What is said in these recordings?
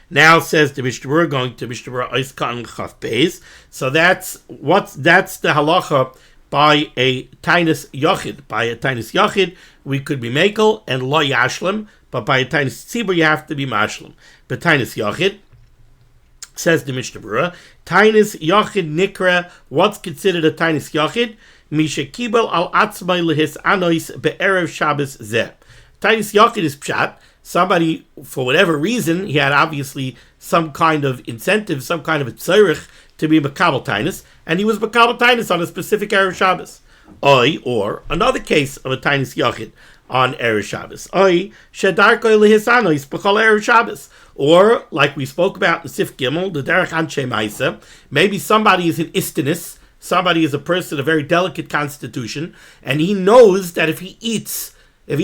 Now says the Mishnah Berurah, going to Mishnah Berurah Ois Katan Chaf Beis. So that's the halacha by a Tainus Yachid. By a Tainus Yachid, we could be Mekel and Lo Yashlim, but by a Tainus Tzibur, you have to be Mashlim. But Tainus Yachid, says the Mishnah Berurah, Tainus Yachid Nikra, what's considered a Tainus Yachid? Misha Kibel al Atzmai Lehis Anois Be'erev Shabbos Zeh. Tainus Yachid is Pshat. Somebody, for whatever reason, he had obviously some kind of incentive, some kind of a tzorich to be Makabel Tainus, and he was Makabel Tainus on a specific Erev Shabbos. Or another case of a Tainus Yachid on Erev Shabbos. Shedarkoi Lehisanois B'chol Erev Shabbos. Or, like we spoke about in Sif Gimel, the Derech Anshe Maisa, maybe somebody is an istinus, somebody is a person of very delicate constitution, and he knows that if he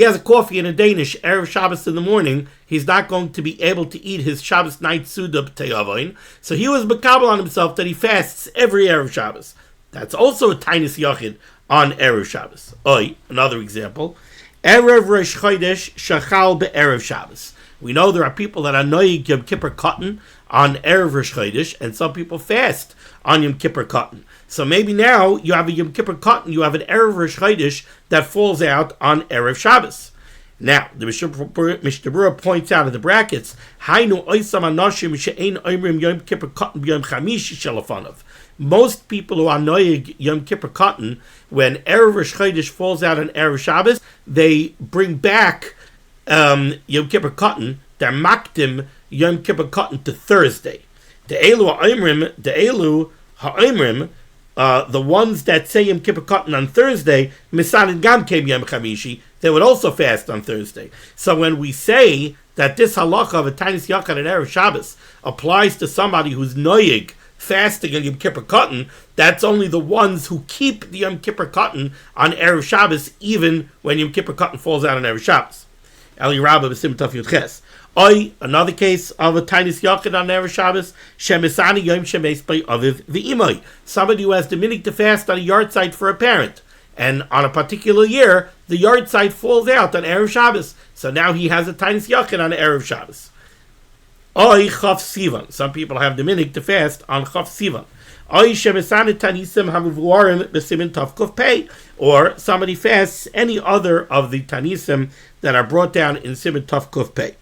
has a coffee and a Danish Erev Shabbos in the morning, he's not going to be able to eat his Shabbos night Suda B'teyavoin. So he was Makabel on himself that he fasts every Erev Shabbos. That's also a Tainus Yachid on Erev Shabbos. Another example. Erev Rosh Chodesh Shachal Be'erev Shabbos. We know there are people that are Noyig Yom Kippur Katan on Erev Rosh Chodesh, and some people fast on Yom Kippur Katan. So maybe now you have a Yom Kippur Katan, you have an Erev Rosh Chodesh that falls out on Erev Shabbos. Now, the Mishnah Berurah points out in the brackets, Hainu oisam anoshim she'ein oimrim Yom Kippur Katan b'Yom Chamishi shelafanav. Most people who are noyig Yom Kippur Katan, when Erev Rosh Chodesh falls out on Erev Shabbos, they bring back Yom Kippur Katan, they're makdim Yom Kippur Katan to Thursday. The Elu ha'oimrim, the ones that say Yom Kippur Katan on Thursday, Misanid Gam came Yom Chamishi, they would also fast on Thursday. So when we say that this halacha of a Tainus Yachid and Erev Shabbos applies to somebody who's noyig, fasting on Yom Kippur Katan, that's only the ones who keep the Yom Kippur Katan on Erev Shabbos, even when Yom Kippur Katan falls out on Erev Shabbos. Eli Rabba b'sim taf yud ches. Another case of a Tainus Yachid on Erev Shabbos, shemisani yom shemes by aviv v'imai. Somebody who has the minhag to fast on a yard site for a parent, and on a particular year, the yard site falls out on Erev Shabbos. So now he has a Tainus Yachid on Erev Shabbos. Chaf Sivan. Some people have the minhag to fast on Chaf Sivan. Shemisani Tanisim hamuvuarim b'simin taf kuf pei. Or somebody fasts any other of the Tanisim that are brought down in Siman Taf Kuf Pei.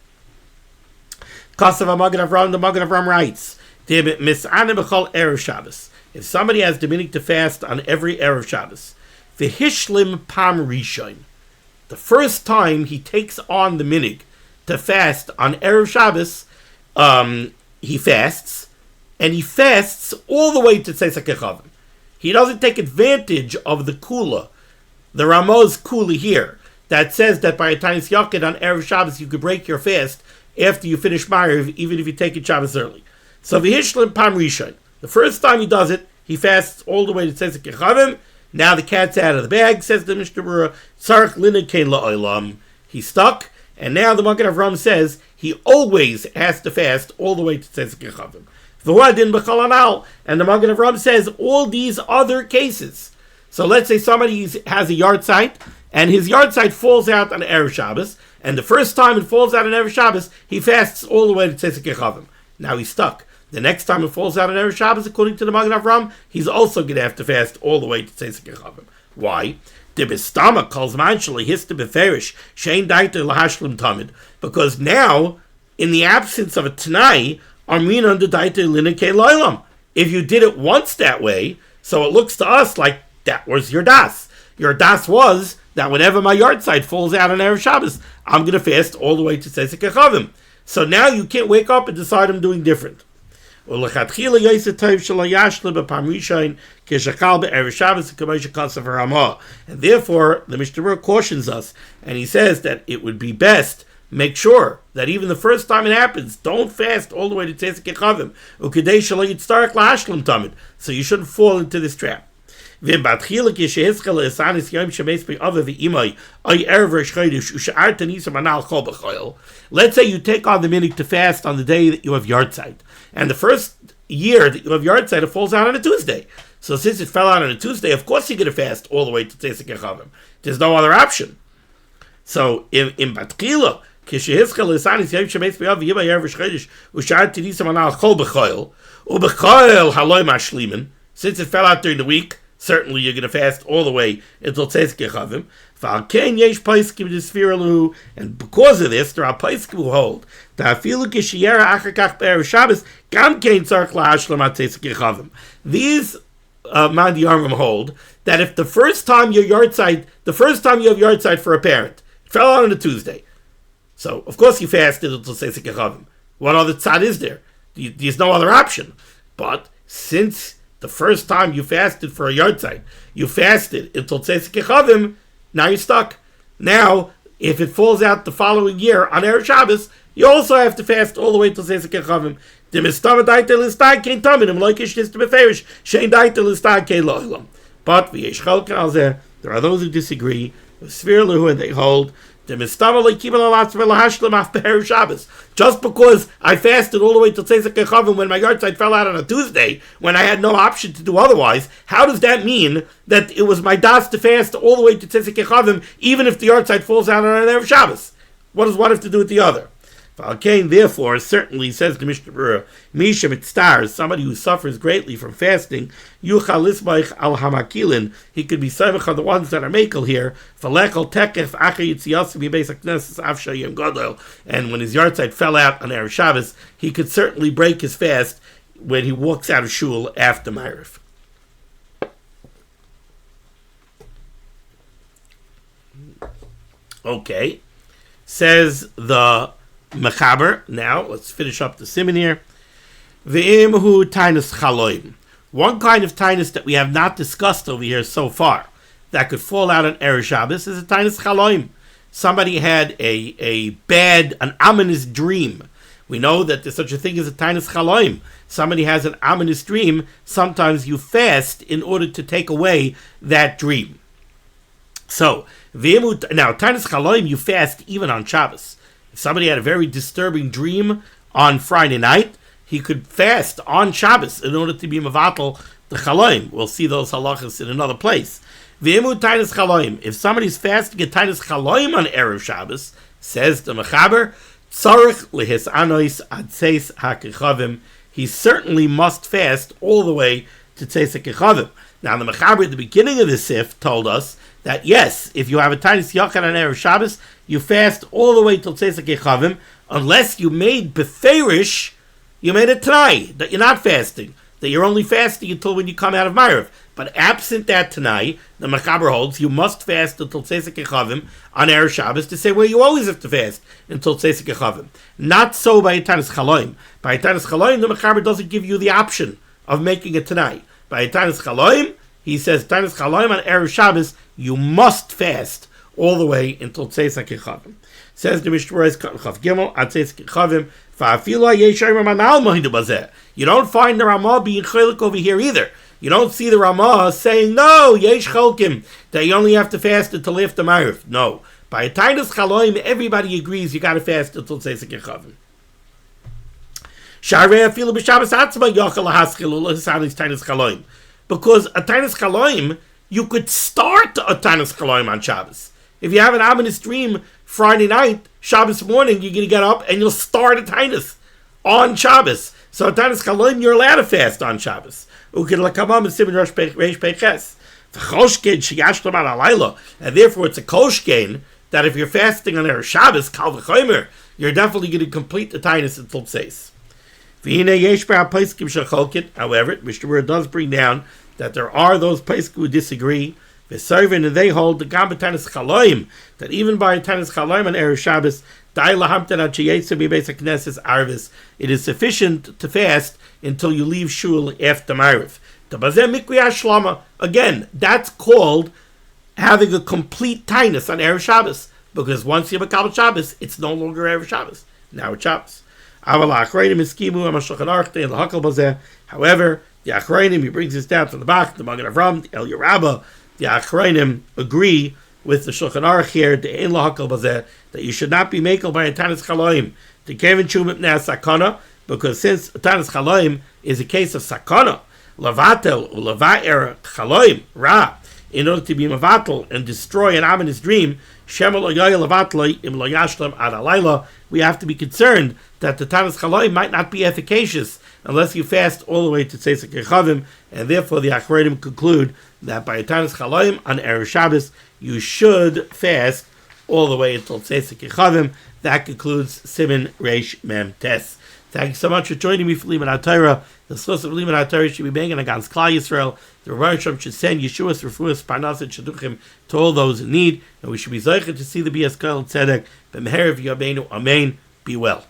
Kasav HaMagen Avram, the Magen Avram writes, if somebody has the minhag to fast on every Erev Shabbos, v'hishlim pam rishon, the first time he takes on the minhag to fast on Erev Shabbos, he fasts, and he fasts all the way to Tzeisak Echavim. He doesn't take advantage of the Kula, the Ramo's Kula here, that says that by a Tainus Yachid on Erev Shabbos you could break your fast after you finish Ma'ariv, even if you take it Shabbos early. So v'hishlim pam rishon, the first time he does it, he fasts all the way to Tzeisak Echavim. Now the cat's out of the bag, says the Mishnah Berurah. Tzarech lina kein la'olam. He's stuck, and now the Magen Avram says he always has to fast all the way to Tzeisak Echavim. And the Magen Avram says all these other cases. So let's say somebody has a yard site, and his yard site falls out on Erev Shabbos, and the first time it falls out on Erev Shabbos, he fasts all the way to Tzeisak Echavim. Now he's stuck. The next time it falls out on Erev Shabbos, according to the Magen Avram, he's also going to have to fast all the way to Tzeisak Echavim. Why? Because now, in the absence of a Tanai, if you did it once that way, so it looks to us like that was your das. Your das was that whenever my yard site falls out on Erev Shabbos, I'm going to fast all the way to Tzeisak Echavim. So now you can't wake up and decide I'm doing different. And therefore, the Mishnah Berurah cautions us, and he says that it would be best, make sure that even the first time it happens, don't fast all the way to Tzeisak Echavim. So you shouldn't fall into this trap. Let's say you take on the minhag to fast on the day that you have yard site, and the first year that you have yard site, it falls out on a Tuesday. So since it fell out on a Tuesday, of course you're going to fast all the way to Tzeisak Echavim. There's no other option. So in Batchila, כשהזכה לסעניס יום שמץ ביוב ויבא יערב שחדיsh ושאר תניסם הנal chol b'choil u'b'choil haloi mashlimin. Since it fell out during the week, certainly you're going to fast all the way until Tzeitzek Yechavim. V'alkein yesh paiskim d'sfira lahu, and because of this, there are paiskim who hold that afilu k'shiyera achar kach b'erev Shabbos gam kein tzarich lahashlam at Tzeitzek Yechavim. These Mandi Yarmim hold that if the first time you have yahrzeit for a parent, it fell out on a Tuesday, so of course you fasted until Tzeitzek Yechavim. What other tzad is there? There's no other option. But since the first time you fasted for a yahrzeit, you fasted until Tzeitzek Yechavim, now you're stuck. Now, if it falls out the following year on Erev Shabbos, you also have to fast all the way till Tzeitzek Yechavim. But there are those who disagree. And they hold just because I fasted all the way till Tzeitzek Yechavim when my yahrzeit fell out on a Tuesday, when I had no option to do otherwise, how does that mean that it was my das to fast all the way to Tzeitzek Yechavim, even if the yahrzeit falls out on an Erev Shabbos? What does one have to do with the other? Therefore, certainly, says the Mishnah Berurah, Misha mitztar, somebody who suffers greatly from fasting, yuchal lisbaich al hamakilin, he could be samech on the ones that are makel here, falechel tekef acher yitziyasim yibeisak neses afsha yom gadol, and when his yahrzeit fell out on Erev Shabbos, he could certainly break his fast when he walks out of shul after Ma'ariv. Okay, says the Mechaber. Now, let's finish up the Siman here. V'imhu tainus chaloim. One kind of tainus that we have not discussed over here so far that could fall out on Erev Shabbos is a tainus chaloim. Somebody had an ominous dream. We know that there's such a thing as a tainus chaloim. Somebody has an ominous dream. Sometimes you fast in order to take away that dream. So, now, tainus chaloim, you fast even on Shabbos. If somebody had a very disturbing dream on Friday night, he could fast on Shabbos in order to be mevatel the chaloim. We'll see those halachas in another place. V'emu tainus chaloim. If somebody's fasting a tainus chaloim on Erev Shabbos, says the Mechaber, tzarich lehis anois ad tzeis hakechavim. He certainly must fast all the way to tzeis hakechavim. Now, the Mechaber at the beginning of the Sif told us that yes, if you have a tainus yachid on Erev Shabbos, you fast all the way till Tzeitzek Yechavim, unless you made beferish, you made it Tanai, that you're not fasting, that you're only fasting until when you come out of Ma'ariv. But absent that Tanai, the Mechaber holds, you must fast until Tzeitzek Yechavim on Erev Shabbos, to say, well, you always have to fast until Tzeitzek Yechavim. Not so by a tainus chaloim. By a tainus chaloim, the Mechaber doesn't give you the option of making a Tanai. By a tainus chaloim, he says, tainus chaloim on Erev Shabbos, you must fast all the way until Tzeitzek Yechavim. Says the Mishnah Berurah Chav Gimel at Tzeitzek Yechavim. You don't find the Ramah being chaylik over here either. You don't see the Ramah saying, no, yesh chalkim, that you only have to fast until after Ma'ariv. No. By a tainus chaloim, everybody agrees you got to fast until Tzeitzek Yechavim. Because a tainus chaloim, you could start a tainus chaloim on Shabbos. If you have an ominous dream Friday night, Shabbos morning, you're going to get up and you'll start a tainus on Shabbos. So a tainus chaloim, you're allowed to fast on Shabbos. And therefore it's a koshkein that if you're fasting on Erev Shabbos, kal v'chomer, you're definitely going to complete the tainus until tzeis. However, Mishnah Berurah does bring down that there are those places who disagree. And they hold the gam tainus chaloim, that even by a tainus chaloim on Erev Shabbos, it is sufficient to fast until you leave shul after Ma'ariv. Again, that's called having a complete tainus on Erev Shabbos, because once you have a Kabbalah Shabbos, it's no longer Erev Shabbos. Now it's Shabbos. However, the Achrayim, he brings this down from the back, the Magen Avram, the El Yerabah, the Achrayim agree with the Shulchan Aruch here, the Ein Lahakal Bazeh, that you should not be makel by a tainus chaloim to kevin shumim pnei sakana, because since a tainus chaloim is a case of sakana, lavatel ulavaer chaloim ra, in order to be mavatel and destroy an ominous dream, We have to be concerned that the Tanis Chaloim might not be efficacious unless you fast all the way to Tzeitzei Kechavim, and therefore the Achronim conclude that by Tanis Chaloim on Erev Shabbos you should fast all the way until Tzeitzei Kechavim. That concludes Siman Reish Mem Tes. Thank you so much for joining me for limud HaTorah. The source of limud HaTorah should be being against Klal Yisrael. The Rebbe should send Yeshua's, Refuas, Parnas, and Shaduchim to all those in need, and we should be zeicher to see the Bias Kol Tzedek. B'meher v'yabeinu, Amen. Be well.